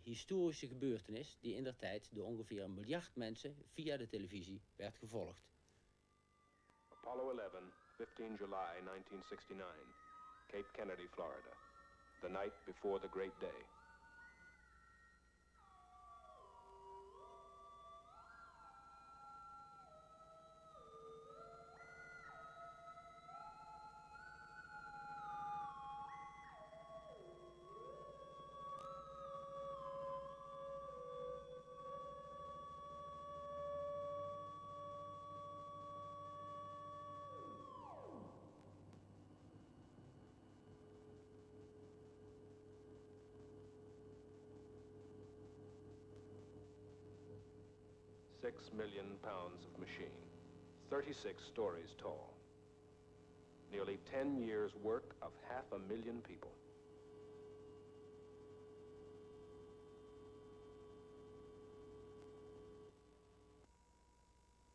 historische gebeurtenis die indertijd door ongeveer 1 miljard mensen via de televisie werd gevolgd. Apollo 11, 15 July 1969, Cape Kennedy, Florida. The night before the great day. $6 million of machine, 36 stories tall. Nearly 10 years' work of 500,000 people.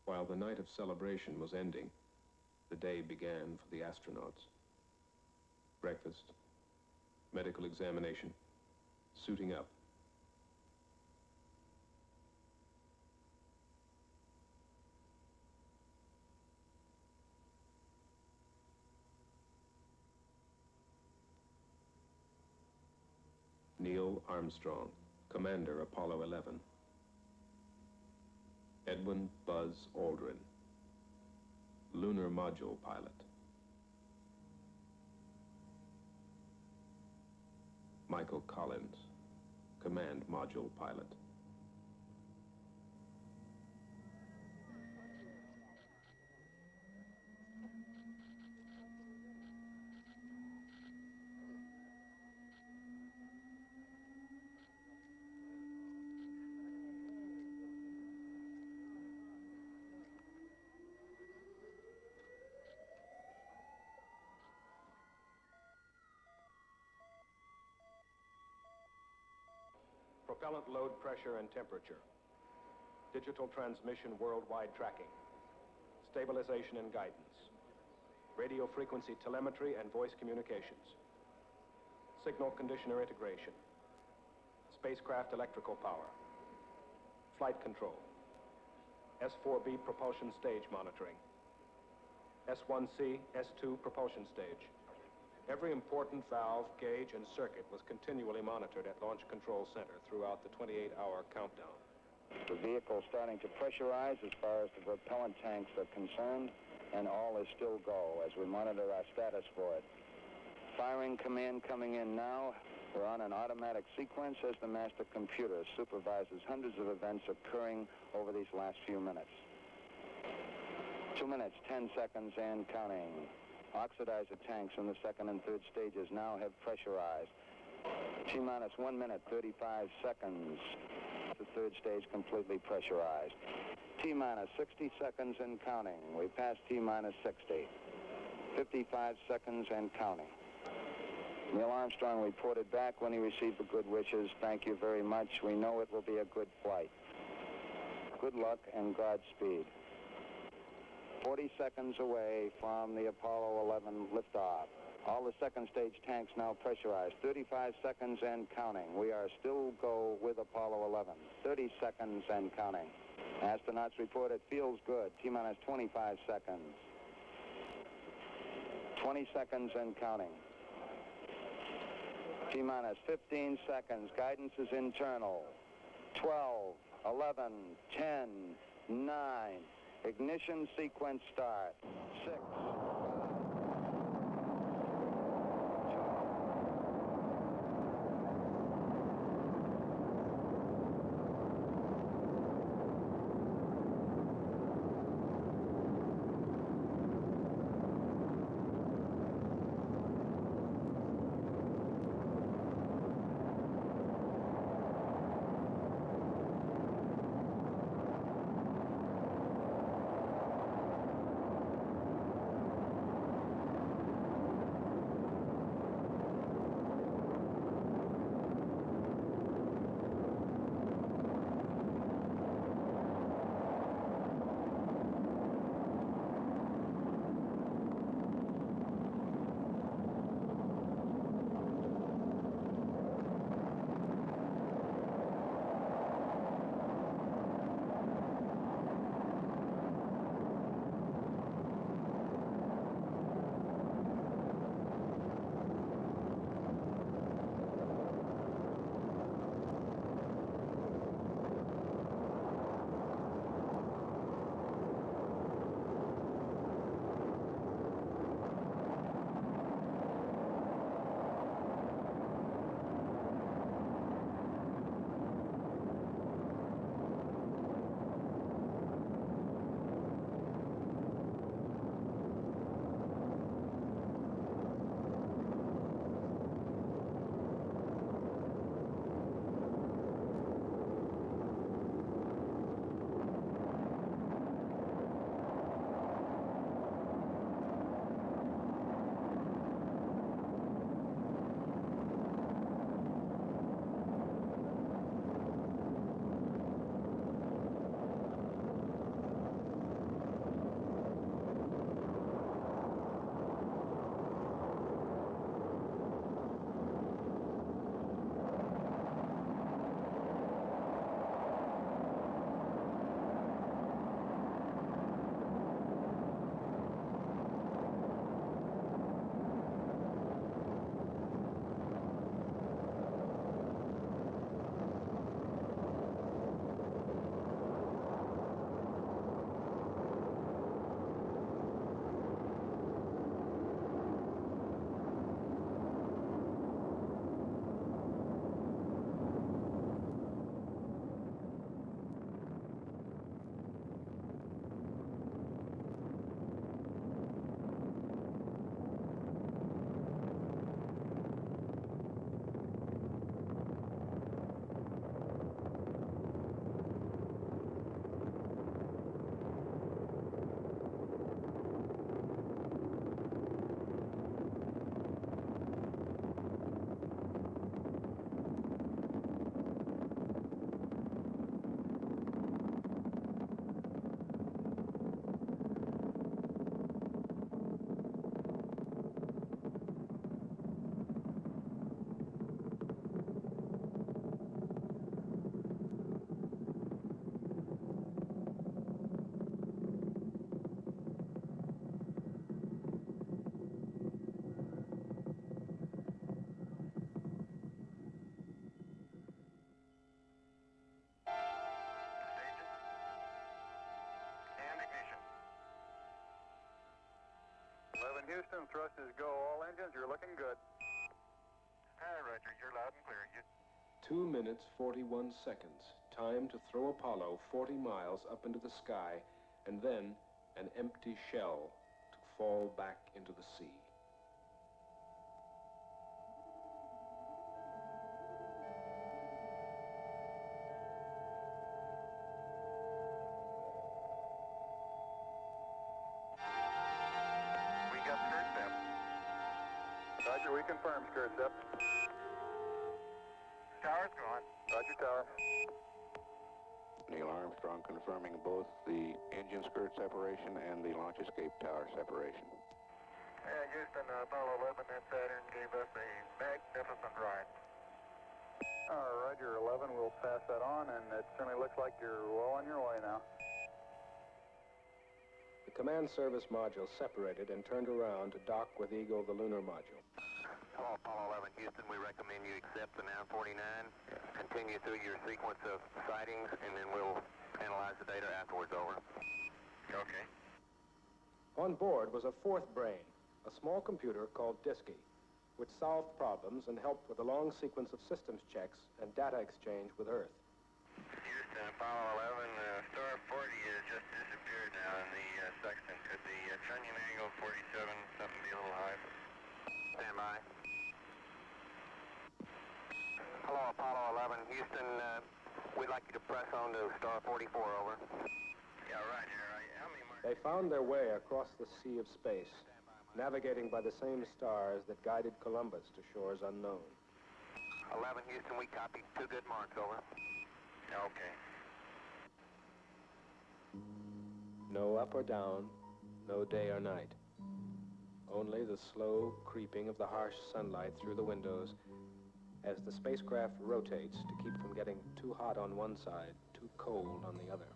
While the night of celebration was ending, the day began for the astronauts. Breakfast, medical examination, suiting up. Neil Armstrong, Commander Apollo 11. Edwin Buzz Aldrin, Lunar Module Pilot. Michael Collins, Command Module Pilot. Propellant load pressure and temperature. Digital transmission worldwide tracking. Stabilization and guidance. Radio frequency telemetry and voice communications. Signal conditioner integration. Spacecraft electrical power. Flight control. S4B propulsion stage monitoring. S1C, S2 propulsion stage. Every important valve, gauge, and circuit was continually monitored at Launch Control Center throughout the 28-hour countdown. The vehicle starting to pressurize as far as the propellant tanks are concerned, and all is still go as we monitor our status for it. Firing command coming in now. We're on an automatic sequence as the master computer supervises hundreds of events occurring over these last few minutes. 2 minutes, 10 seconds, and counting. Oxidizer tanks in the second and third stages now have pressurized. T-minus 1 minute, 35 seconds. The third stage completely pressurized. T-minus 60 seconds and counting. We passed T-minus 60. 55 seconds and counting. Neil Armstrong reported back when he received the good wishes. Thank you very much. We know it will be a good flight. Good luck and Godspeed. 40 seconds away from the Apollo 11 liftoff. All the second stage tanks now pressurized. 35 seconds and counting. We are still go with Apollo 11. 30 seconds and counting. Astronauts report it feels good. T-minus 25 seconds. 20 seconds and counting. T-minus 15 seconds. Guidance is internal. 12, 11, 10, 9. Ignition sequence start. 6. Houston, thrust is go. All engines, you're looking good. Hi, Roger. You're loud and clear. 2 minutes, 41 seconds. Time to throw Apollo 40 miles up into the sky, and then an empty shell to fall back into the sea. We got skirt depth. Roger, we confirm skirt depth. Tower's gone. Roger, tower. Neil Armstrong confirming both the engine skirt separation and the launch escape tower separation. Yeah, Houston, Apollo 11 and Saturn gave us a magnificent ride. Roger, 11, we'll pass that on, and it certainly looks like you're well on your way now. The command service module separated and turned around to dock with Eagle, the lunar module. Hello, Apollo 11, Houston. We recommend you accept the now 49. Continue through your sequence of sightings, and then we'll analyze the data afterwards. Over. Okay. On board was a fourth brain, a small computer called Disky, which solved problems and helped with a long sequence of systems checks and data exchange with Earth. Houston, Apollo 11, star 40 has just disappeared now in the sextant. Could the trunnion angle 47 something be a little high? Stand by. Hello, Apollo 11, Houston. We'd like you to press on to star 44. Over. Yeah, Roger. How many more? They found their way across the sea of space, navigating by the same stars that guided Columbus to shores unknown. 11, Houston. We copied 2 good marks. Over. Okay. No up or down, no day or night. Only the slow creeping of the harsh sunlight through the windows as the spacecraft rotates to keep from getting too hot on one side, too cold on the other.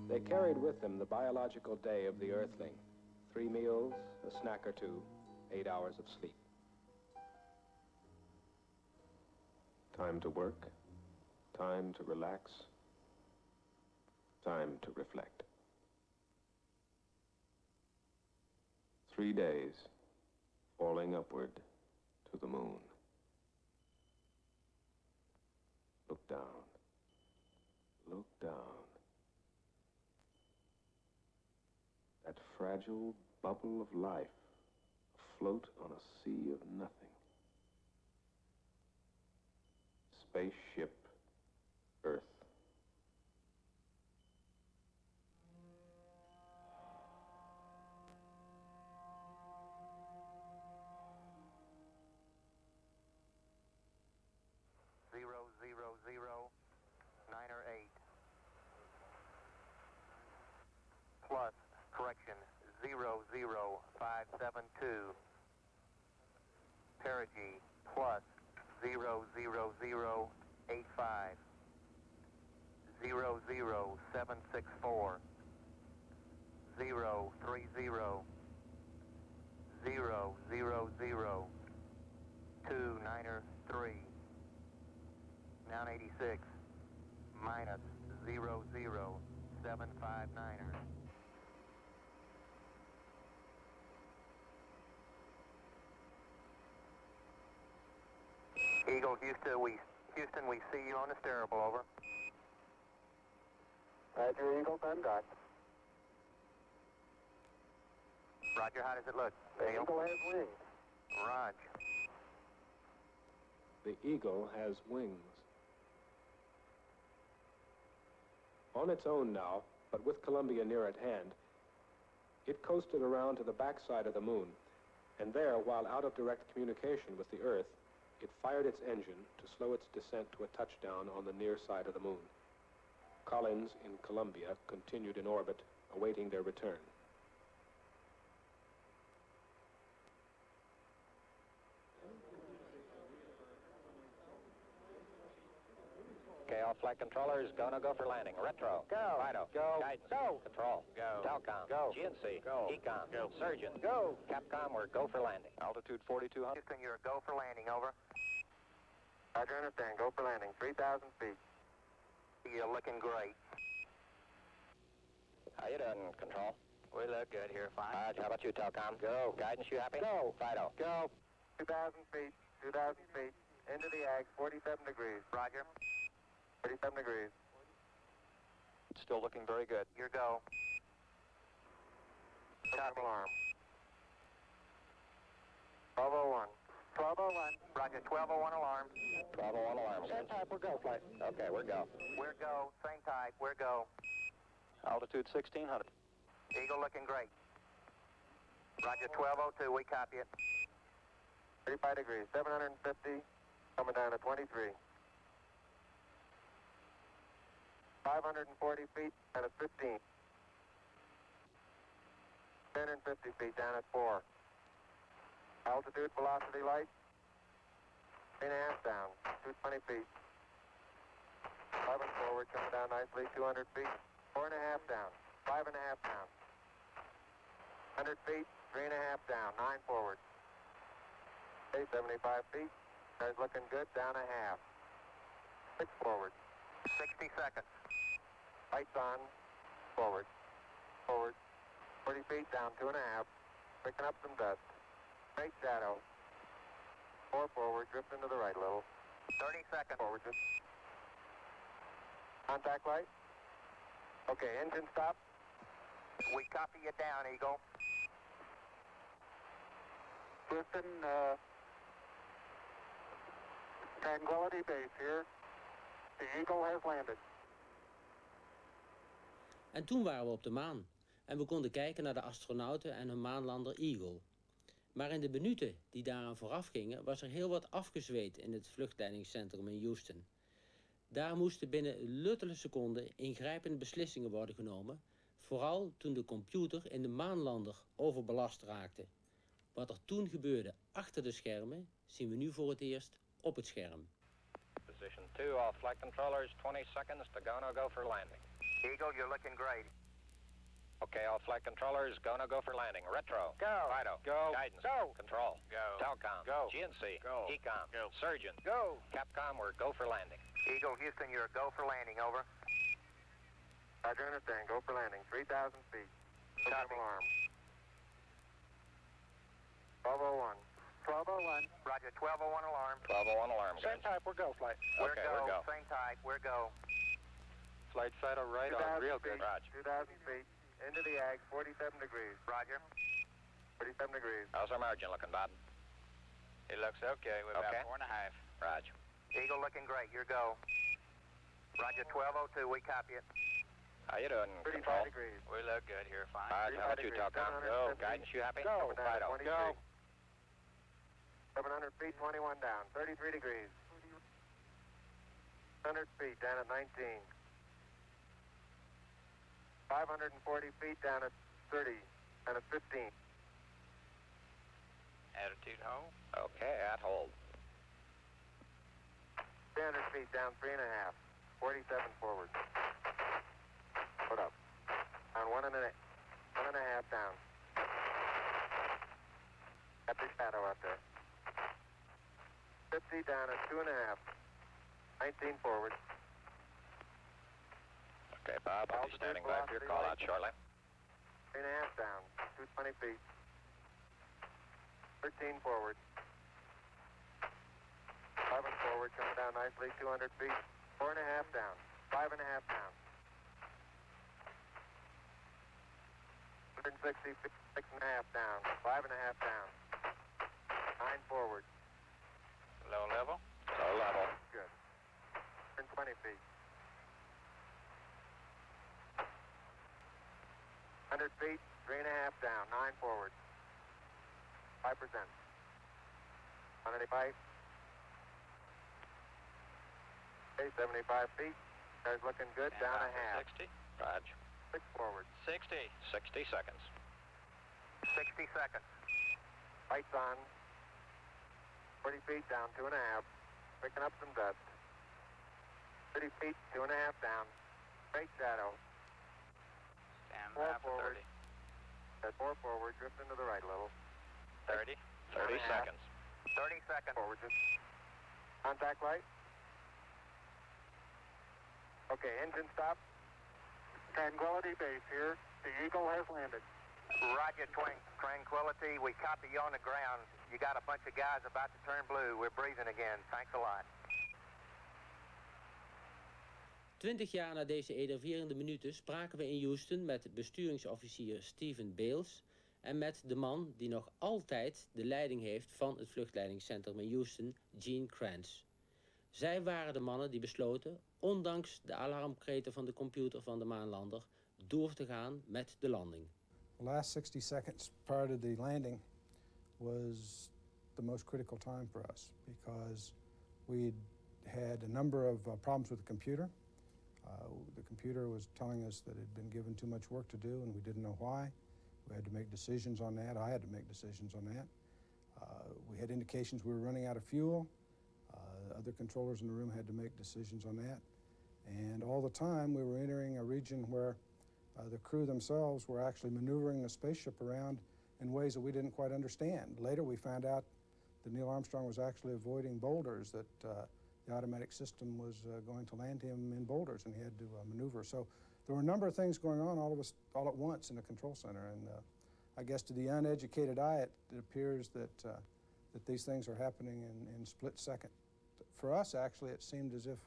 They carried with them the biological day of the Earthling. 3 meals, a snack or 2, 8 hours of sleep. Time to work, time to relax, time to reflect. 3 days, falling upward to the moon. Look down. Look down. That fragile bubble of life afloat on a sea of nothing. Spaceship Earth. Zero, 9 or 8. Plus, correction, 00572. Perigee plus 00085. 00764. 030. 000. 2 9er 3. Noun 86 minus 00759er. Eagle, Houston, we see you on the steerable. Over. Roger, Eagle, I'm done. Roger, how does it look? The Neil? Eagle has wings. Roger. The Eagle has wings. On its own now, but with Columbia near at hand, it coasted around to the backside of the moon, and there, while out of direct communication with the Earth, it fired its engine to slow its descent to a touchdown on the near side of the moon. Collins in Columbia continued in orbit, awaiting their return. Okay, all flight controllers, go for landing. Retro. Go. Fido. Go. Guidance. Go. Control. Go. Telcom. Go. GNC. Go. Ecom. Go. Surgeon. Go. Capcom, we're go for landing. Altitude 4200. Houston, you're a go for landing. Over. Roger, understand. Go for landing. 3,000 feet. You're looking great. How you doing, Control? We look good here, fine. Raj, how about you, Telcom? Go. Guidance, you happy? Go. Fido. Go. 2,000 feet. 2,000 feet. Into the ag, 47 degrees. Roger. 47 degrees. Still looking very good. Your go. Copy. Alarm. 1201. 1201. Roger, 1201 alarm. 1201 alarm. Same type, we're go, flight. Okay, we're go. We're go. Same type. We're go. Altitude 1600. Eagle looking great. Roger, 1202. We copy it. 35 degrees. 750. Coming down to 23. 540 feet and at 15. 1050 feet down at 4. Altitude, velocity, light. 3.5 down. 220 feet. 11 forward, coming down nicely. 200 feet. 4.5 down. 5.5 down. 100 feet. 3.5 down. 9 forward. Okay, 75 feet. Guys looking good. Down a half. 6 forward. 60 seconds. Lights on. Forward. Forward. 40 feet down, 2.5. Picking up some dust. Great shadow. 4 forward, drift into the right a little. 30 seconds. Forward, just. Contact light. Okay, engine stop. We copy you down, Eagle. Houston, Tranquility Base here. The Eagle has landed. En toen waren we op de maan. En we konden kijken naar de astronauten en hun maanlander Eagle. Maar in de minuten die daaraan vooraf gingen, was er heel wat afgezweet in het vluchtleidingscentrum in Houston. Daar moesten binnen luttele seconden ingrijpende beslissingen worden genomen, vooral toen de computer in de maanlander overbelast raakte. Wat er toen gebeurde achter de schermen, zien we nu voor het eerst op het scherm. Position 2, all flight controllers, 20 seconds to go for landing. Eagle, you're looking great. Okay, all flight controllers, go for landing. Retro. Go. Fido. Go. Guidance. Go. Control. Go. Telcom. Go. GNC. Go. Ecom. Go. Surgeon. Go. Capcom, we're go for landing. Eagle, Houston, you're go for landing, over. Roger, understand. Go for landing. 3,000 feet. Copy. Alarm. 1201. 1201. Roger, 1201 alarm. 1201 alarm, Same guys. type, we're go, flight. We're Okay, go. we're go. Same type, we're go. Flight side of right 2,000 on, real feet. good. Roger. 2,000 feet. Into the ag, 47 degrees. Roger. 47 degrees. How's our margin looking, Bob? It looks okay. We're Okay. about 4.5. Roger. Eagle looking great, you're go. Roger, 1202, we copy it. How you doing, 35 Control? degrees. We look good here, fine. Roger, how about you, 35 Telcom? degrees. Go. 750. Guidance, you happy? Go. Down Fido. 23. Go. 700 feet, 21 down. 33 degrees. 100 feet down at 19. 540 feet down at 30 and at 15. Attitude hold. Okay, at hold. 300 feet down, 3.5. 47 forward. Put up. On 1.5 down. Got the shadow out there. 50 down at 2.5. 19 forward. Okay, Bob, I'll be Altitude, standing by for your velocity, call light. out shortly. 3.5 down. 220 feet. 13 forward. 11 forward, coming down nicely. 200 feet. 4.5 down. 5.5 down. 160 feet. 6.5 down. 5.5 down. 9 forward. Low level. Low level. Good. 120 feet. 100 feet. 3.5 down. 9 forward. 5%. 185. Okay, 75 feet. Guys looking good. And Down a out to half. 60. Roger. 6 forward. 60. 60 seconds. 60 seconds. Lights on. 40 feet down. 2.5. Picking up some dust. 30 feet. 2.5 down. Great shadow. Stand 4 by for forward. 30. At 4 forward. Drift into the right a little. 30. 30 1.5. seconds. 30 seconds. Forward. Just contact light. Okay, engine stop. Tranquility Base here. The Eagle has landed. Roger, Tranquility. We copy you on the ground. You got a bunch of guys about to turn blue. We're breathing again. Thanks a lot. 20 jaar na deze enerverende minuten spraken we in Houston met besturingsofficier Stephen Bales en met de man die nog altijd de leiding heeft van het vluchtleidingscentrum in Houston, Gene Kranz. Zij waren de mannen die besloten, ondanks de alarmkreten van de computer van de maanlander, door te gaan met de landing. The last 60 seconds prior to the landing was the most critical time for us because we had a number of problems with the computer. The computer was telling us that it had been given too much work to do and we didn't know why. We had to make decisions on that. I had to make decisions on that. We had indications we were running out of fuel. Other controllers in the room had to make decisions on that. And all the time we were entering a region where the crew themselves were actually maneuvering the spaceship around in ways that we didn't quite understand. Later we found out that Neil Armstrong was actually avoiding boulders, that the automatic system was going to land him in boulders and he had to maneuver. So there were a number of things going on all at once in the control center. And I guess to the uneducated eye, it appears that these things are happening in split second. For us, actually, it seemed as if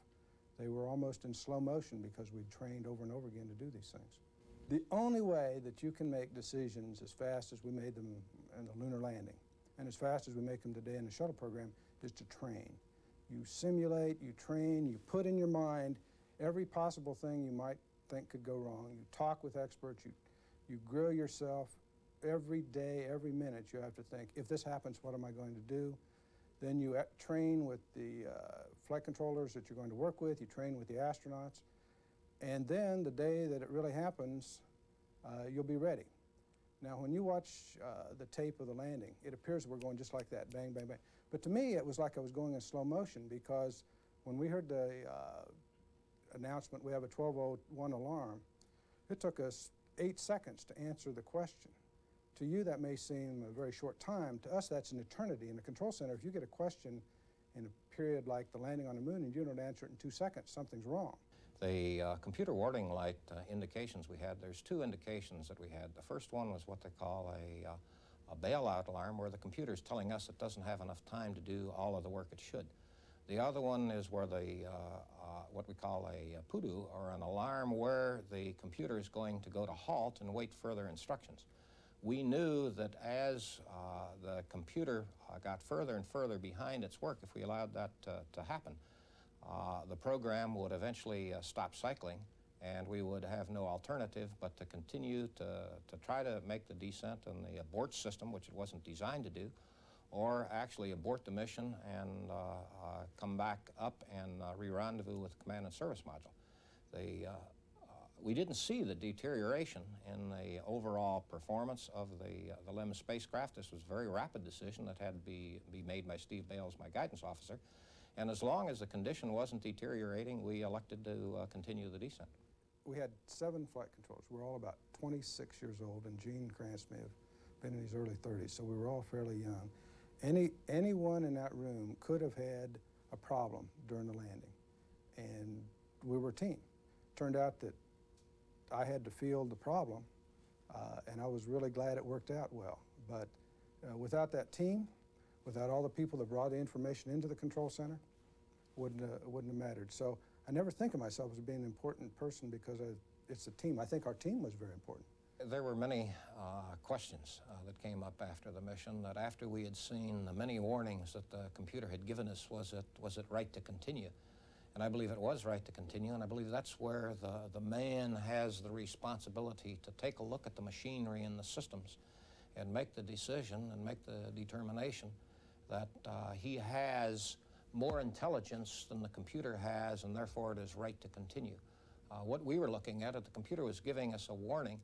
they were almost in slow motion because we'd trained over and over again to do these things. The only way that you can make decisions as fast as we made them in the lunar landing and as fast as we make them today in the shuttle program is to train. You simulate, you train, you put in your mind every possible thing you might think could go wrong. You talk with experts, you grill yourself every day, every minute. You have to think, if this happens, what am I going to do? Then you train with the flight controllers that you're going to work with, you train with the astronauts, and then the day that it really happens, you'll be ready. Now, when you watch the tape of the landing, it appears we're going just like that, bang, bang, bang. But to me, it was like I was going in slow motion because when we heard the announcement, we have a 12:01 alarm, it took us 8 seconds to answer the question. To you, that may seem a very short time. To us, that's an eternity. In the control center, if you get a question in a period like the landing on the moon and you don't answer it in 2 seconds, something's wrong. The computer warning light indications we had, there's 2 indications that we had. The first one was what they call a bailout alarm, where the computer's telling us it doesn't have enough time to do all of the work it should. The other one is where what we call a poodoo, or an alarm where the computer is going to go to halt and wait further instructions. We knew that as the computer got further and further behind its work, if we allowed that to happen, the program would eventually stop cycling, and we would have no alternative but to continue to try to make the descent in the abort system, which it wasn't designed to do, or actually abort the mission and come back up and re-rendezvous with the command and service module. We didn't see the deterioration in the overall performance of the LEM spacecraft. This was a very rapid decision that had to be made by Steve Bales, my guidance officer. And as long as the condition wasn't deteriorating, we elected to continue the descent. We had 7 flight controllers. We're all about 26 years old, and Gene Kranz may have been in his early 30s, so we were all fairly young. Anyone in that room could have had a problem during the landing, and we were a team. Turned out that I had to field the problem, and I was really glad it worked out well. But without that team, without all the people that brought the information into the control center, wouldn't have mattered. So I never think of myself as being an important person because it's a team. I think our team was very important. There were many questions that came up after the mission, that after we had seen the many warnings that the computer had given us, was it right to continue? And I believe it was right to continue, and I believe that's where the man has the responsibility to take a look at the machinery and the systems and make the decision and make the determination that he has more intelligence than the computer has, and therefore it is right to continue. What we were looking at, the computer was giving us a warning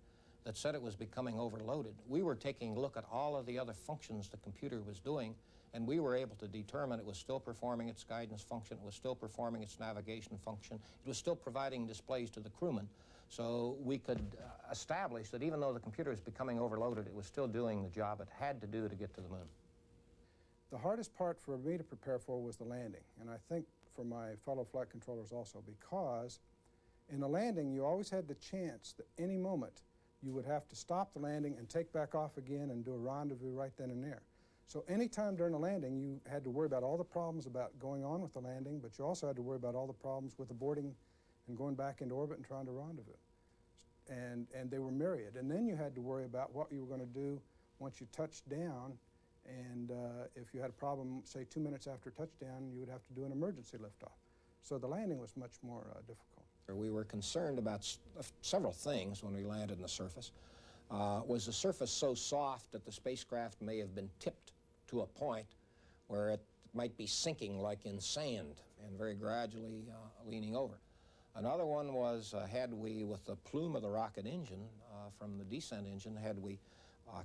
that said it was becoming overloaded. We were taking a look at all of the other functions the computer was doing, and we were able to determine it was still performing its guidance function, it was still performing its navigation function, it was still providing displays to the crewmen. So we could establish that even though the computer was becoming overloaded, it was still doing the job it had to do to get to the moon. The hardest part for me to prepare for was the landing, and I think for my fellow flight controllers also, because In a landing, you always had the chance that any moment you would have to stop the landing and take back off again and do a rendezvous right then and there. So anytime during the landing, you had to worry about all the problems about going on with the landing, but you also had to worry about all the problems with aborting and going back into orbit and trying to rendezvous. And they were myriad. And then you had to worry about what you were going to do once you touched down, and if you had a problem, say 2 minutes after touchdown, you would have to do an emergency liftoff. So the landing was much more difficult. We were concerned about several things when we landed on the surface. Was the surface so soft that the spacecraft may have been tipped to a point where it might be sinking like in sand and very gradually leaning over? Another one was, had we, with the plume of the rocket engine from the descent engine, had we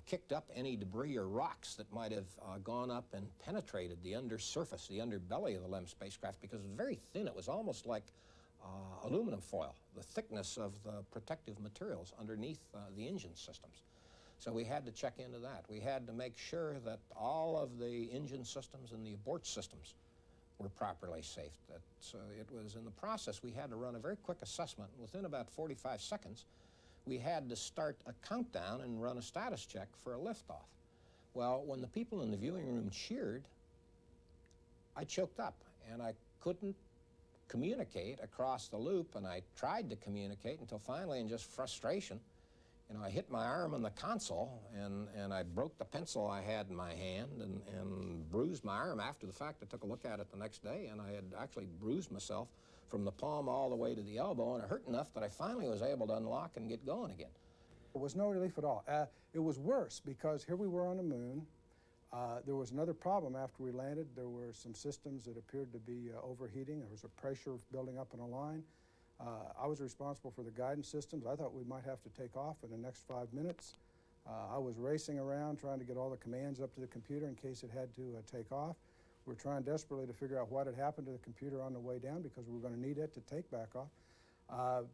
kicked up any debris or rocks that might have gone up and penetrated the undersurface, the underbelly of the LEM spacecraft, because it was very thin. It was almost like aluminum foil, the thickness of the protective materials underneath the engine systems. So we had to check into that. We had to make sure that all of the engine systems and the abort systems were properly safe. So it was in the process, we had to run a very quick assessment. Within about 45 seconds, we had to start a countdown and run a status check for a liftoff. Well, when the people in the viewing room cheered, I choked up, and I couldn't communicate across the loop, and I tried to communicate until finally, in just frustration, you know, I hit my arm on the console, and I broke the pencil I had in my hand and bruised my arm. After the fact, I took a look at it the next day, and I had actually bruised myself from the palm all the way to the elbow, and it hurt enough that I finally was able to unlock and get going again. There was no relief at all. It was worse because here we were on the moon. There was another problem after we landed. There were some systems that appeared to be overheating. There was a pressure building up in a line. I was responsible for the guidance systems. I thought we might have to take off in the next 5 minutes. I was racing around trying to get all the commands up to the computer in case it had to take off. We were trying desperately to figure out what had happened to the computer on the way down because we were going to need it to take back off.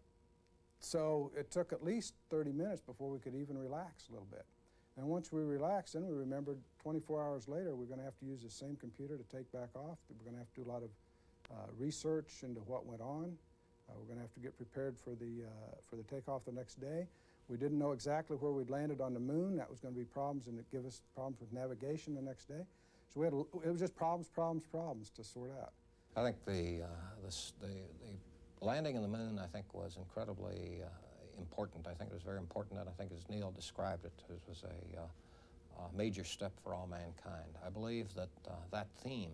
So it took at least 30 minutes before we could even relax a little bit. And once we relaxed, then we remembered 24 hours later we're going to have to use the same computer to take back off. We're going to have to do a lot of research into what went on. We're going to have to get prepared for the takeoff the next day. We didn't know exactly where we'd landed on the moon. That was going to be problems, and it gave us problems with navigation the next day. So it was just problems to sort out. I think the landing on the moon, I think, was incredibly important. I think it was very important, and I think, as Neil described it, it was a major step for all mankind. I believe that that theme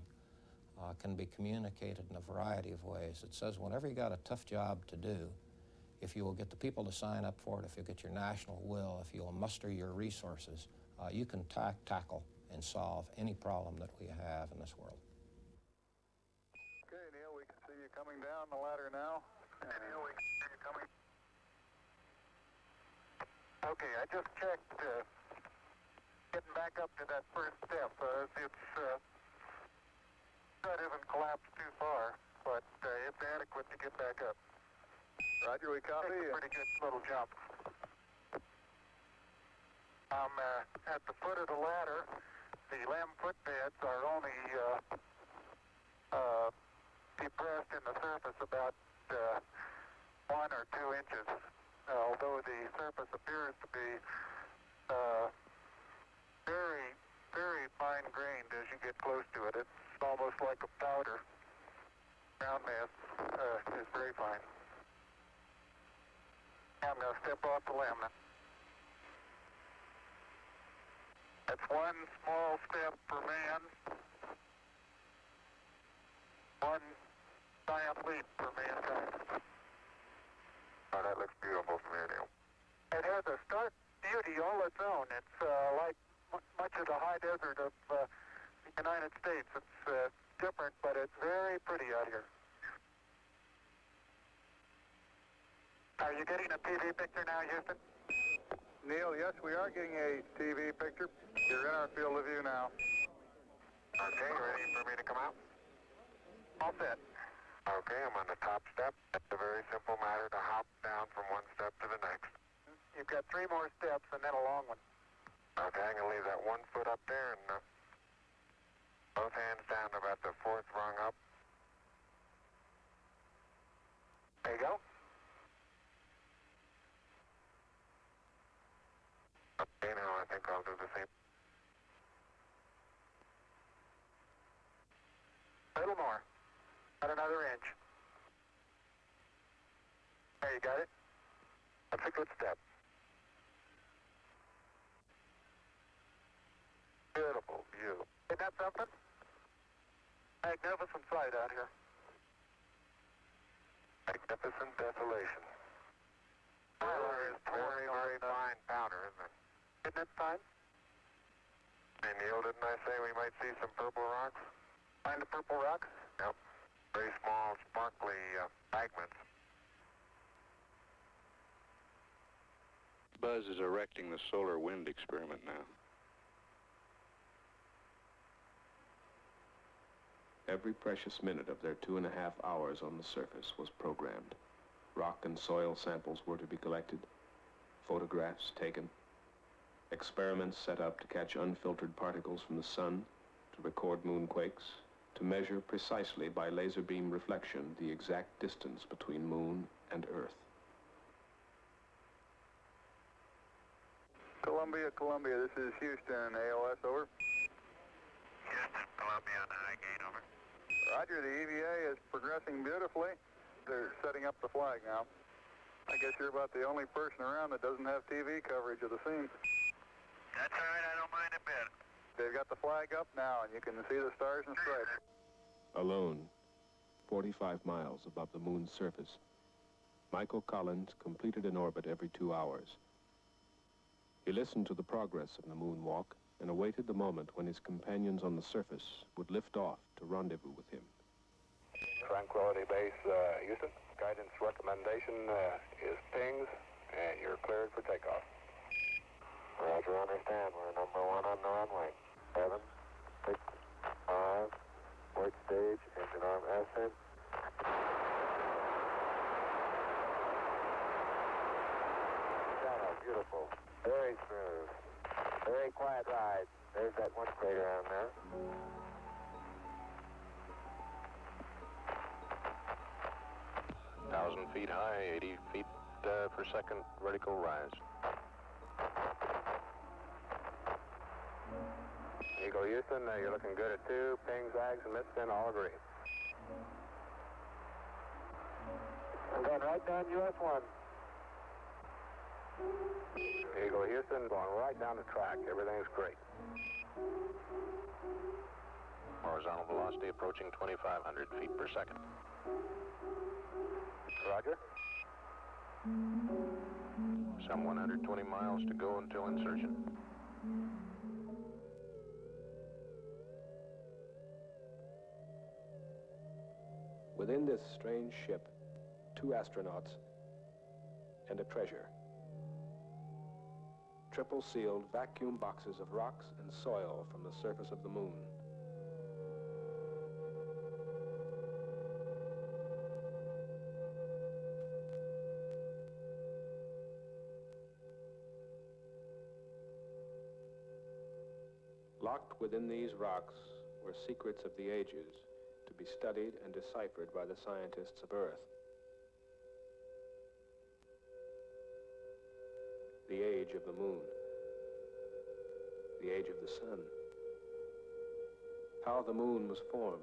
can be communicated in a variety of ways. It says whenever you got a tough job to do, if you will get the people to sign up for it, if you get your national will, if you will muster your resources, you can tackle and solve any problem that we have in this world. Okay, Neil, we can see you coming down the ladder now. Hey, Neil, we can see you coming. Okay, I just checked getting back up to that first step. That isn't collapsed too far, but it's adequate to get back up. Roger, we copy. It's a pretty good little jump. I'm at the foot of the ladder. The LEM footbeds are only depressed in the surface about 1 or 2 inches, although the surface appears to be very, very fine-grained as you get close to it. It's almost like a powder. Ground mass is very fine. I'm going to step off the LEM now. That's one small step for man, one giant leap for mankind. Oh, that looks beautiful from here, Neil. It has a stark beauty all its own. It's like much of the high desert of the United States. It's different, but it's very pretty out here. Are you getting a TV picture now, Houston? Neil, yes, we are getting a TV picture. You're in our field of view now. Okay, ready for me to come out? All set. Okay, I'm on the top step. It's a very simple matter to hop down from one step to the next. You've got 3 more steps and then a long one. Okay, I'm going to leave that 1 foot up there and both hands down to about the 4th rung up. There you go. Okay, now I think I'll do the same. A little more. About another inch. There, you got it? That's a good step. Beautiful view. Isn't that something? Magnificent sight out here. Magnificent desolation. Tyler is very, very fine powder, isn't it? Isn't it fine? Hey, Neil, didn't I say we might see some purple rocks? Find the purple rocks? Yep. Very small, sparkly fragments. Buzz is erecting the solar wind experiment now. Every precious minute of their 2.5 hours on the surface was programmed. Rock and soil samples were to be collected, photographs taken, experiments set up to catch unfiltered particles from the sun, to record moonquakes, to measure precisely by laser beam reflection the exact distance between moon and Earth. Columbia, this is Houston, AOS, over. Houston, Columbia on the high gate, over. Roger, the EVA is progressing beautifully. They're setting up the flag now. I guess you're about the only person around that doesn't have TV coverage of the scene. That's all right, I don't mind a bit. They've got the flag up now, and you can see the stars and stripes. Alone, 45 miles above the moon's surface, Michael Collins completed an orbit every 2 hours. He listened to the progress of the moonwalk and awaited the moment when his companions on the surface would lift off to rendezvous with him. Tranquility Base, Houston. Guidance recommendation is pings, and you're cleared for takeoff. Roger, understand. We're number 1 on the runway. 7, 6, 5, work stage, engine arm ascent. Beautiful. Very smooth. Very quiet ride. There's that one crater on there. Thousand feet high, 80 feet per second vertical rise. Eagle Houston, you're looking good at 2. Ping, zags, and mid-spin all agree. I'm going right down US 1. Eagle Houston, going right down the track. Everything's great. Horizontal velocity approaching 2,500 feet per second. Roger. Some 120 miles to go until insertion. Within this strange ship, 2 astronauts and a treasure. Triple-sealed vacuum boxes of rocks and soil from the surface of the moon. Locked within these rocks were secrets of the ages to be studied and deciphered by the scientists of Earth. The age of the moon, the age of the sun, how the moon was formed,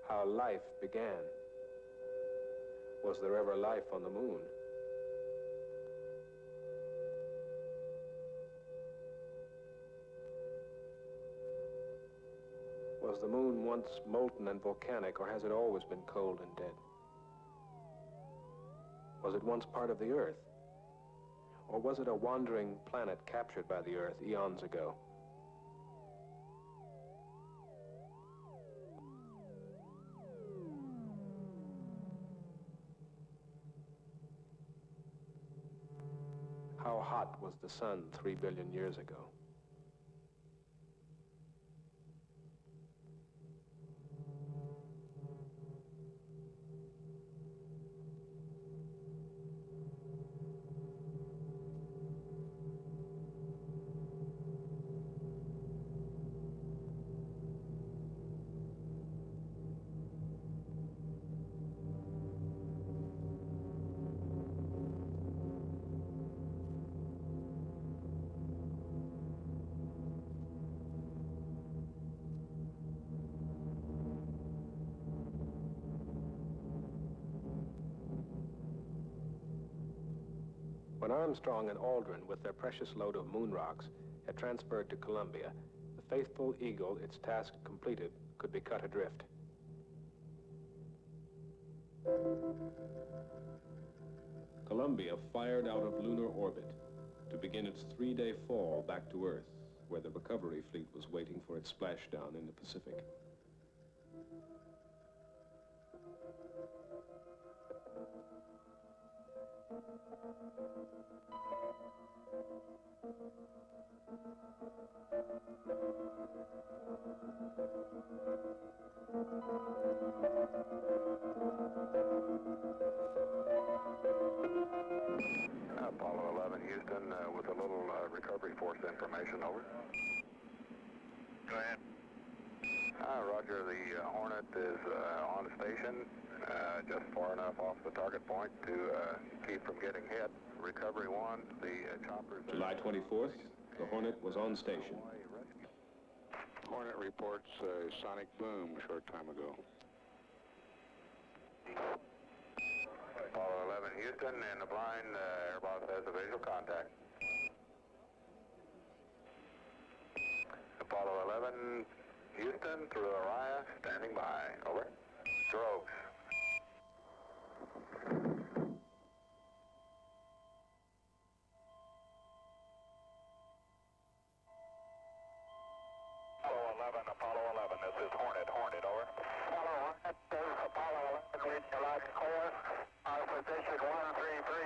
how life began. Was there ever life on the moon? Was the moon once molten and volcanic, or has it always been cold and dead? Was it once part of the Earth? Or was it a wandering planet captured by the Earth eons ago? How hot was the sun 3 billion years ago? When Armstrong and Aldrin, with their precious load of moon rocks, had transferred to Columbia, the faithful Eagle, its task completed, could be cut adrift. Columbia fired out of lunar orbit to begin its 3-day fall back to Earth, where the recovery fleet was waiting for its splashdown in the Pacific. Apollo 11, Houston, with a little recovery force information, over. Go ahead. Roger, the Hornet is on station, just far enough off the target point to keep from getting hit. Recovery 1, the choppers... July 24th, the Hornet was on station. Hornet reports a sonic boom a short time ago. Apollo 11, Houston, in the blind, Airbus has a visual contact. Apollo 11, Houston, through Araya, standing by. Over. Strokes. Apollo 11, this is Hornet, over. Apollo Hornet, this is Apollo 11, reading your live course, our position 1330.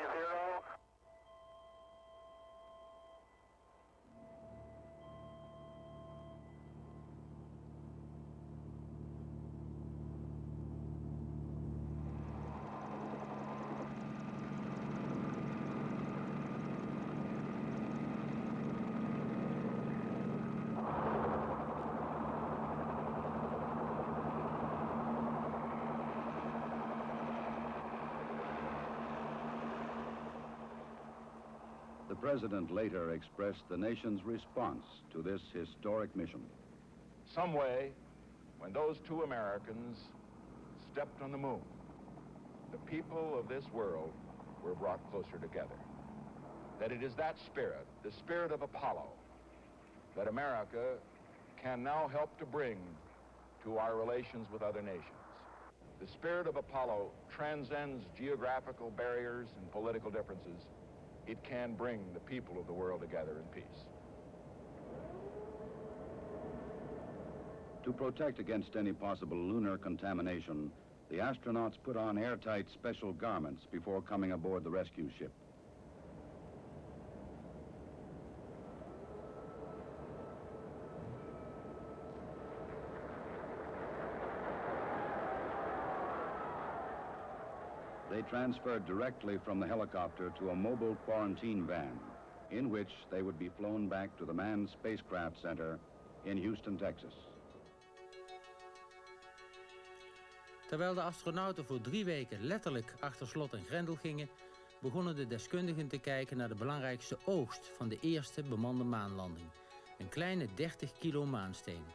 The President later expressed the nation's response to this historic mission. Some way, when those two Americans stepped on the moon, the people of this world were brought closer together. That it is that spirit, the spirit of Apollo, that America can now help to bring to our relations with other nations. The spirit of Apollo transcends geographical barriers and political differences. It can bring the people of the world together in peace. To protect against any possible lunar contamination, the astronauts put on airtight special garments before coming aboard the rescue ship. They transferred directly from the helicopter to a mobile quarantine van, in which they would be flown back to the Manned Spacecraft Center in Houston, Texas. Terwijl de astronauten voor 3 weken letterlijk achter slot en grendel gingen, begonnen de deskundigen te kijken naar de belangrijkste oogst van de eerste bemande maanlanding. Een kleine 30 kilo maanstenen.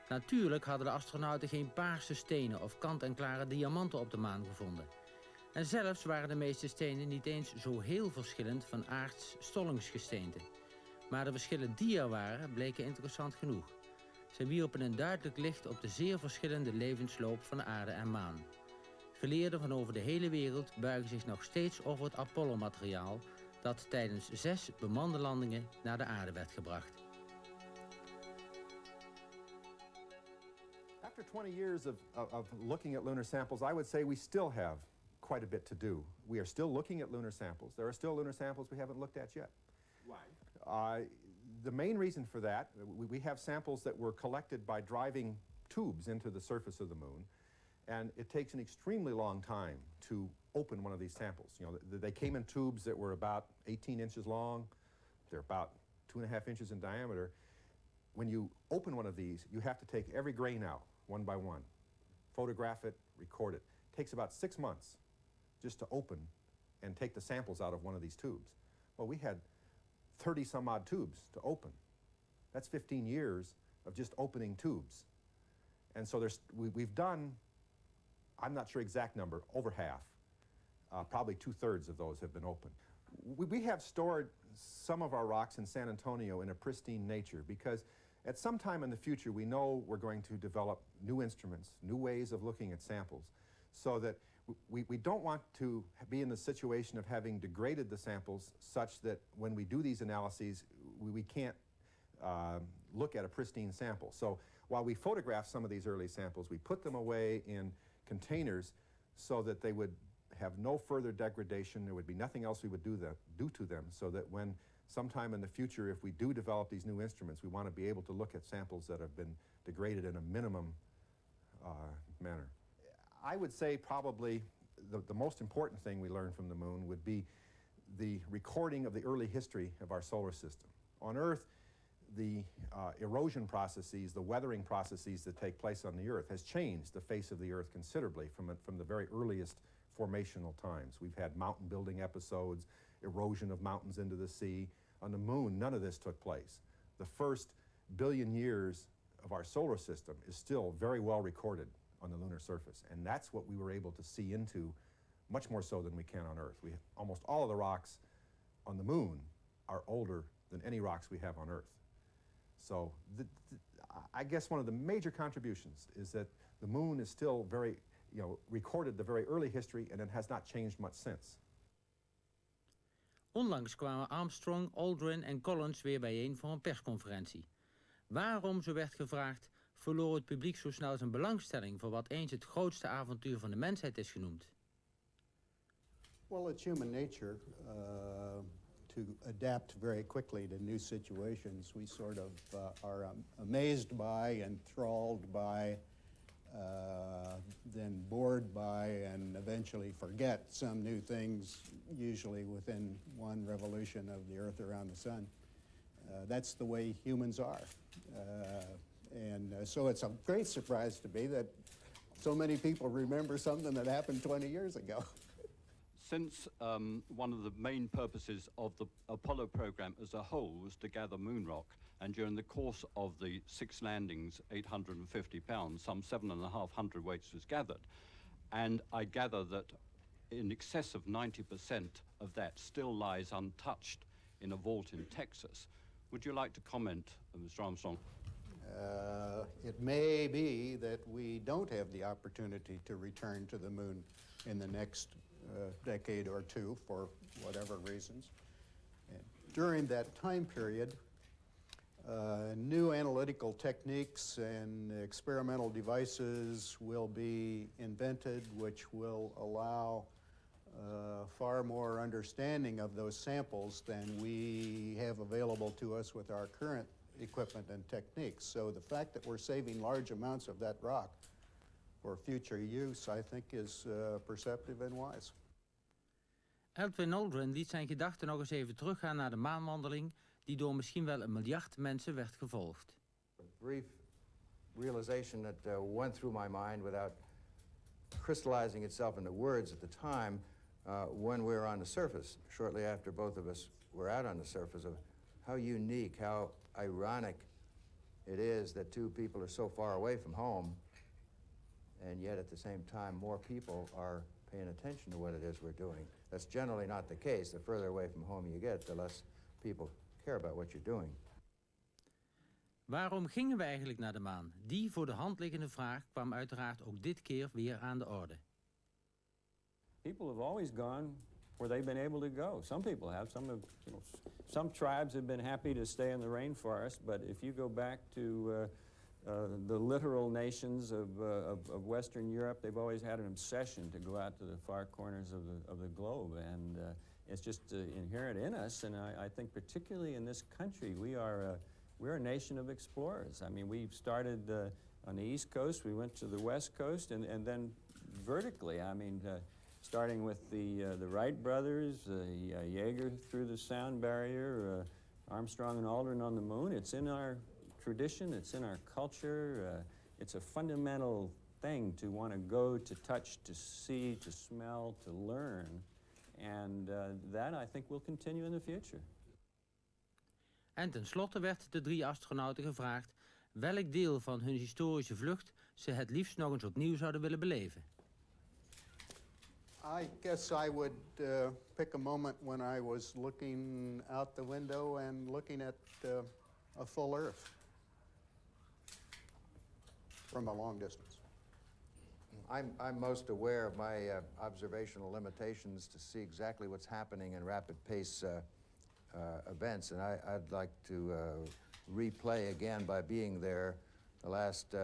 Natuurlijk hadden de astronauten geen paarse stenen of kant-en-klare diamanten op de maan gevonden. En zelfs waren de meeste stenen niet eens zo heel verschillend van aards stollingsgesteente. Maar de verschillen die er waren, bleken interessant genoeg. Ze wierpen een duidelijk licht op de zeer verschillende levensloop van aarde en maan. Geleerden van over de hele wereld buigen zich nog steeds over het Apollo-materiaal dat tijdens 6 bemande landingen naar de aarde werd gebracht. After 20 years of looking at lunar samples, I would say we still have quite a bit to do. We are still looking at lunar samples. There are still lunar samples we haven't looked at yet. Why? The main reason for that, we have samples that were collected by driving tubes into the surface of the moon, and it takes an extremely long time to open one of these samples. You know, they came in tubes that were about 18 inches long. They're about 2.5 inches in diameter. When you open one of these, you have to take every grain out, one by one. Photograph it, record it. It takes about 6 months just to open and take the samples out of one of these tubes. Well, we had 30 some odd tubes to open. That's 15 years of just opening tubes. And so we've done, I'm not sure exact number, over half. Probably 2/3 of those have been opened. We have stored some of our rocks in San Antonio in a pristine nature because at some time in the future we know we're going to develop new instruments, new ways of looking at samples, so that we don't want to be in the situation of having degraded the samples such that when we do these analyses we can't look at a pristine sample. So while we photograph some of these early samples, we put them away in containers so that they would have no further degradation. There would be nothing else we would do to them, so that when sometime in the future, if we do develop these new instruments, we want to be able to look at samples that have been degraded in a minimum manner. I would say probably the most important thing we learned from the moon would be the recording of the early history of our solar system. On Earth, the erosion processes, the weathering processes that take place on the Earth has changed the face of the Earth considerably from the very earliest formational times. We've had mountain building episodes, erosion of mountains into the sea. On the moon, none of this took place. The first billion years of our solar system is still very well recorded on the lunar surface, and that's what we were able to see into much more so than we can on Earth. Almost all of the rocks on the moon are older than any rocks we have on Earth. So I guess one of the major contributions is that the moon is still very, recorded the very early history and it has not changed much since. Onlangs kwamen Armstrong, Aldrin en Collins weer bijeen voor een persconferentie. Waarom, zo werd gevraagd, verloor het publiek zo snel zijn belangstelling voor wat eens het grootste avontuur van de mensheid is genoemd? Well, it's human nature to adapt very quickly to new situations. We sort of are amazed by, enthralled by, then bored by, and eventually forget some new things, usually within one revolution of the Earth around the sun. That's the way humans are. So it's a great surprise to me that so many people remember something that happened 20 years ago. Since one of the main purposes of the Apollo program as a whole was to gather moon rock, and during the course of the 6 landings, 850 pounds, some 7,500 weights was gathered, and I gather that in excess of 90% of that still lies untouched in a vault in Texas. Would you like to comment, Mr. Armstrong? It may be that we don't have the opportunity to return to the moon in the next decade or two for whatever reasons. And during that time period, new analytical techniques and experimental devices will be invented which will allow far more understanding of those samples than we have available to us with our current equipment and techniques. So the fact that we're saving large amounts of that rock for future use, I think, is perceptive and wise. Edwin Aldrin liet zijn gedachten nog eens even teruggaan naar de maanwandeling, die door misschien wel 1 miljard mensen werd gevolgd. A brief realization that went through my mind without crystallizing itself into words at the time when we were on the surface, shortly after both of us were out on the surface, of how unique, how ironic it is that 2 people are so far away from home, and yet at the same time more people are paying attention to what it is we're doing. That's generally not the case. The further away from home you get, the less people care about what you're doing. Waarom gingen we eigenlijk naar de maan? Die voor de hand liggende vraag kwam uiteraard ook dit keer weer aan de orde. People have always gone where they've been able to go. Some people have. Some tribes have been happy to stay in the rainforest, but if you go back to the littoral nations of Western Europe, they've always had an obsession to go out to the far corners of the globe, and it's just inherent in us. And I think particularly in this country, we're a nation of explorers. I mean, we started on the East Coast, we went to the West Coast, and then vertically. I mean, starting with the Wright brothers, Yeager through the sound barrier, Armstrong and Aldrin on the moon. It's in our tradition, it's in our culture. It's a fundamental thing to want to go, to touch, to see, to smell, to learn. And that, I think, will continue in the future. En tenslotte werd de 3 astronauten gevraagd welk deel van hun historische vlucht ze het liefst nog eens opnieuw zouden willen beleven. I guess I would pick a moment when I was looking out the window and looking at a full Earth from a long distance. I'm most aware of my observational limitations to see exactly what's happening in rapid pace events, and I'd like to replay again by being there the last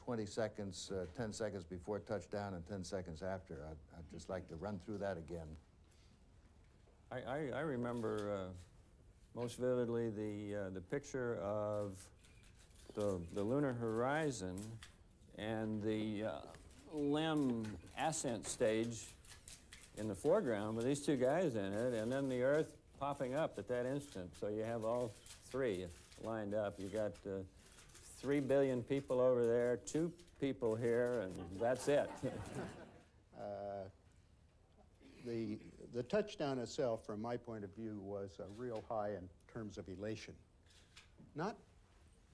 20 seconds, 10 seconds before touchdown and 10 seconds after. I'd just like to run through that again. I remember most vividly the picture of the lunar horizon and the LEM ascent stage in the foreground with these two guys in it, and then the Earth popping up at that instant. So you have all three lined up. You got 3 billion people over there, 2 people here, and that's it. The touchdown itself, from my point of view, was a real high in terms of elation. Not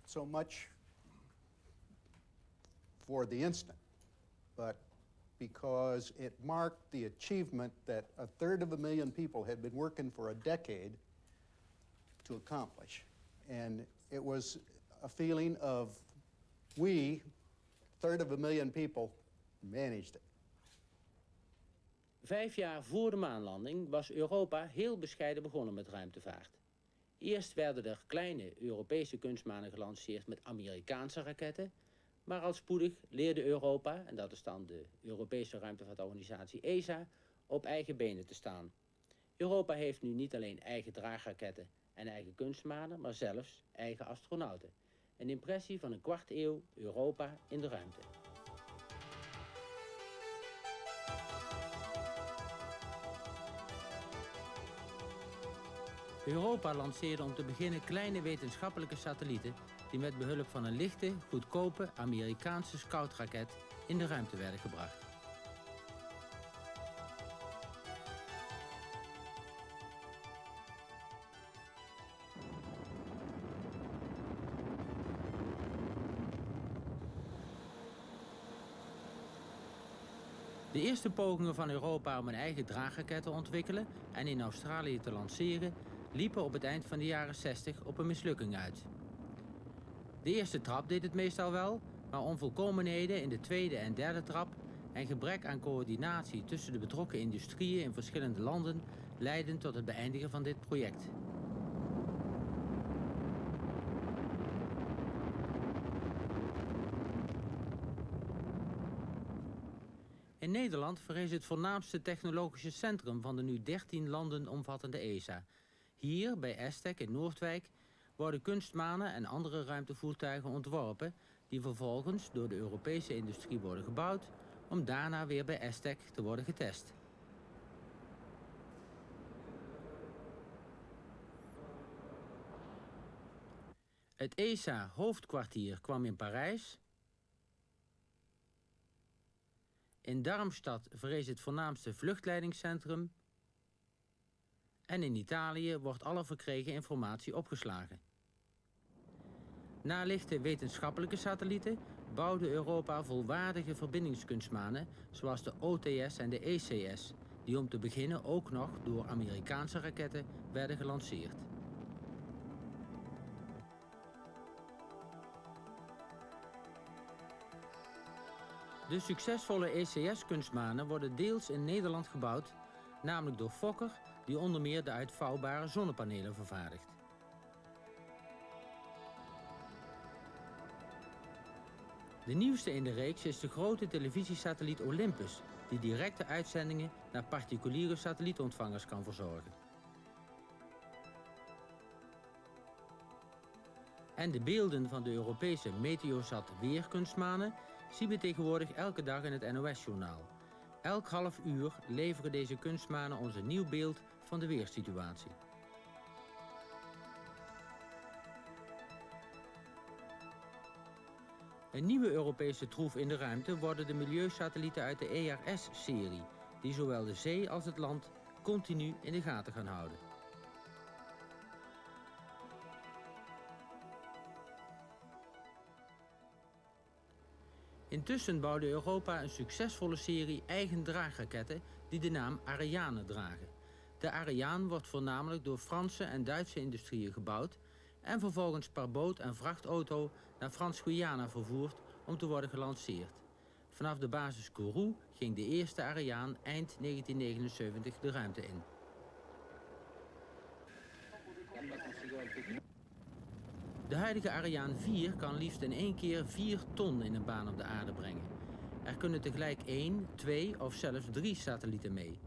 so much for the instant, but because it marked the achievement that 1/3 people had been working for a decade to accomplish. And it was a feeling of we, 1/3 people, managed it. 5 jaar voor de maanlanding was Europa heel bescheiden begonnen met ruimtevaart. Eerst werden er kleine Europese kunstmanen gelanceerd met Amerikaanse raketten, maar al spoedig leerde Europa, en dat is dan de Europese ruimtevaartorganisatie ESA, op eigen benen te staan. Europa heeft nu niet alleen eigen draagraketten en eigen kunstmanen, maar zelfs eigen astronauten. Een impressie van een kwart eeuw Europa in de ruimte. Europa lanceerde om te beginnen kleine wetenschappelijke satellieten die met behulp van een lichte, goedkope Amerikaanse scoutraket in de ruimte werden gebracht. De eerste pogingen van Europa om een eigen draagraket te ontwikkelen en in Australië te lanceren liepen op het eind van de jaren 60 op een mislukking uit. De eerste trap deed het meestal wel, maar onvolkomenheden in de tweede en derde trap en gebrek aan coördinatie tussen de betrokken industrieën in verschillende landen leidden tot het beëindigen van dit project. In Nederland verrees het voornaamste technologische centrum van de nu 13 landen omvattende ESA. Hier, bij ESTEC in Noordwijk, worden kunstmanen en andere ruimtevoertuigen ontworpen die vervolgens door de Europese industrie worden gebouwd om daarna weer bij ESTEC te worden getest. Het ESA-hoofdkwartier kwam in Parijs. In Darmstadt verrees het voornaamste vluchtleidingscentrum. En in Italië wordt alle verkregen informatie opgeslagen. Na lichte wetenschappelijke satellieten bouwde Europa volwaardige verbindingskunstmanen zoals de OTS en de ECS, die om te beginnen ook nog door Amerikaanse raketten werden gelanceerd. De succesvolle ECS-kunstmanen worden deels in Nederland gebouwd, namelijk door Fokker, die onder meer de uitvouwbare zonnepanelen vervaardigt. De nieuwste in de reeks is de grote televisiesatelliet Olympus, die directe uitzendingen naar particuliere satellietontvangers kan verzorgen. En de beelden van de Europese Meteosat weerkunstmanen zien we tegenwoordig elke dag in het NOS-journaal. Elk half uur leveren deze kunstmanen ons een nieuw beeld van de weersituatie. Een nieuwe Europese troef in de ruimte worden de milieusatellieten uit de ERS-serie, die zowel de zee als het land continu in de gaten gaan houden. Intussen bouwde Europa een succesvolle serie eigen draagraketten die de naam Ariane dragen. De Ariane wordt voornamelijk door Franse en Duitse industrieën gebouwd en vervolgens per boot en vrachtauto naar Frans-Guyana vervoerd om te worden gelanceerd. Vanaf de basis Kourou ging de eerste Ariane eind 1979 de ruimte in. De huidige Ariane 4 kan liefst in één keer 4 ton in een baan om de aarde brengen. Er kunnen tegelijk 1, 2 of zelfs 3 satellieten mee.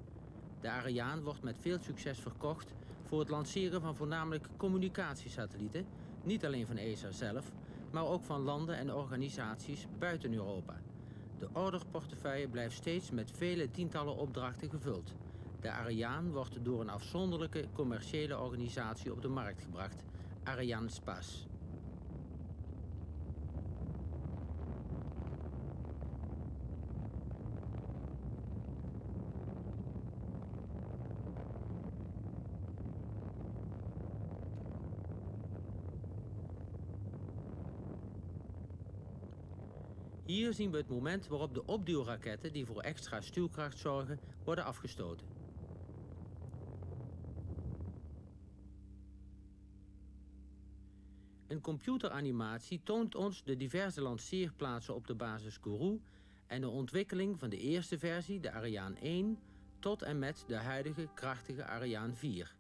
De Ariane wordt met veel succes verkocht voor het lanceren van voornamelijk communicatiesatellieten, niet alleen van ESA zelf, maar ook van landen en organisaties buiten Europa. De orderportefeuille blijft steeds met vele tientallen opdrachten gevuld. De Ariane wordt door een afzonderlijke commerciële organisatie op de markt gebracht, Arianespace. Hier zien we het moment waarop de opduwraketten die voor extra stuwkracht zorgen, worden afgestoten. Een computeranimatie toont ons de diverse lanceerplaatsen op de basis Kourou en de ontwikkeling van de eerste versie, de Ariane 1, tot en met de huidige krachtige Ariane 4.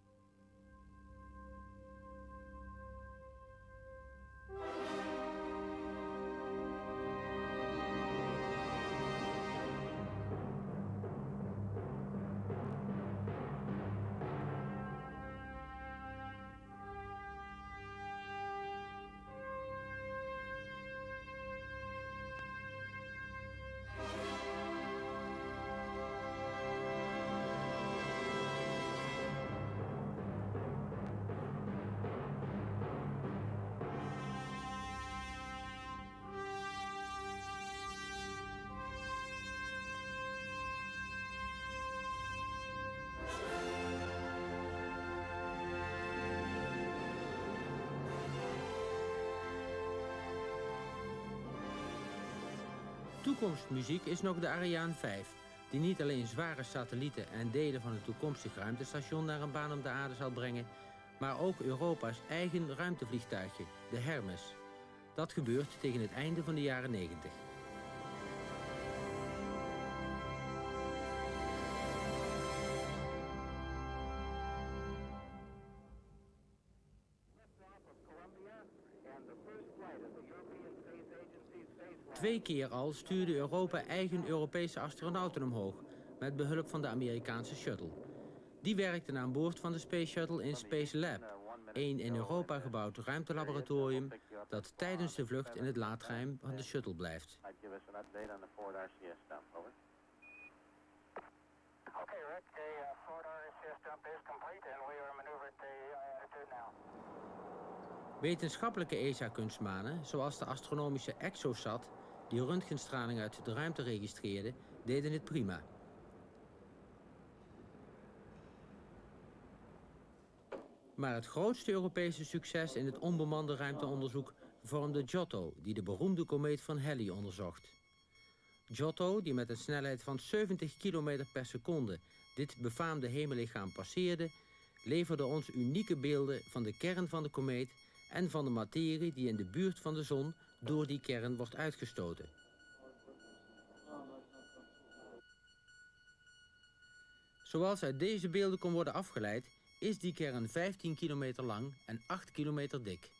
Toekomstmuziek is nog de Ariane 5, die niet alleen zware satellieten en delen van het toekomstig ruimtestation naar een baan om de aarde zal brengen, maar ook Europa's eigen ruimtevliegtuigje, de Hermes. Dat gebeurt tegen het einde van de jaren 90. Twee keer al stuurde Europa eigen Europese astronauten omhoog, met behulp van de Amerikaanse shuttle. Die werkten aan boord van de Space Shuttle in Space Lab, een in Europa gebouwd ruimtelaboratorium dat tijdens de vlucht in het laadruim van de shuttle blijft. Wetenschappelijke ESA-kunstmanen, zoals de astronomische ExoSat, die röntgenstraling uit de ruimte registreerde, deden het prima. Maar het grootste Europese succes in het onbemande ruimteonderzoek vormde Giotto, die de beroemde komeet van Halley onderzocht. Giotto, die met een snelheid van 70 km per seconde dit befaamde hemellichaam passeerde, leverde ons unieke beelden van de kern van de komeet en van de materie die in de buurt van de zon door die kern wordt uitgestoten. Zoals uit deze beelden kon worden afgeleid, is die kern 15 kilometer lang en 8 kilometer dik.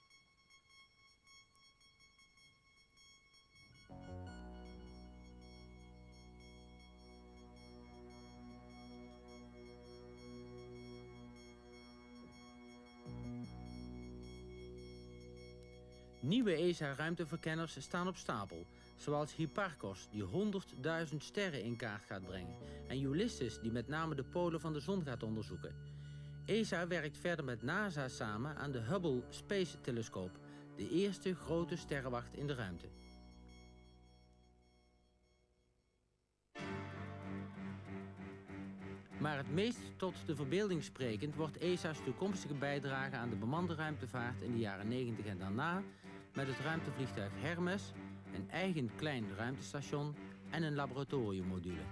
Nieuwe ESA-ruimteverkenners staan op stapel, zoals Hipparcos, die 100.000 sterren in kaart gaat brengen, en Ulysses, die met name de polen van de zon gaat onderzoeken. ESA werkt verder met NASA samen aan de Hubble Space Telescoop, de eerste grote sterrenwacht in de ruimte. Maar het meest tot de verbeelding sprekend wordt ESA's toekomstige bijdrage aan de bemande ruimtevaart in de jaren 90 en daarna met het ruimtevliegtuig Hermes een eigen klein ruimtestation en een laboratoriummodule.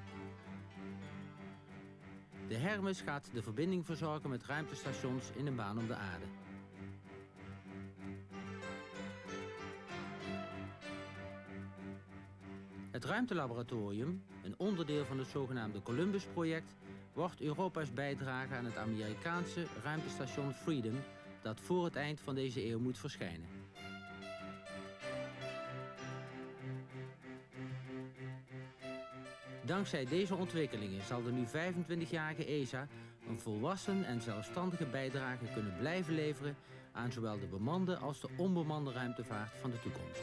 De Hermes gaat de verbinding verzorgen met ruimtestations in een baan om de aarde. Het ruimtelaboratorium, een onderdeel van het zogenaamde Columbus-project, wordt Europa's bijdrage aan het Amerikaanse ruimtestation Freedom, dat voor het eind van deze eeuw moet verschijnen. Dankzij deze ontwikkelingen zal de nu 25-jarige ESA een volwassen en zelfstandige bijdrage kunnen blijven leveren aan zowel de bemande als de onbemande ruimtevaart van de toekomst.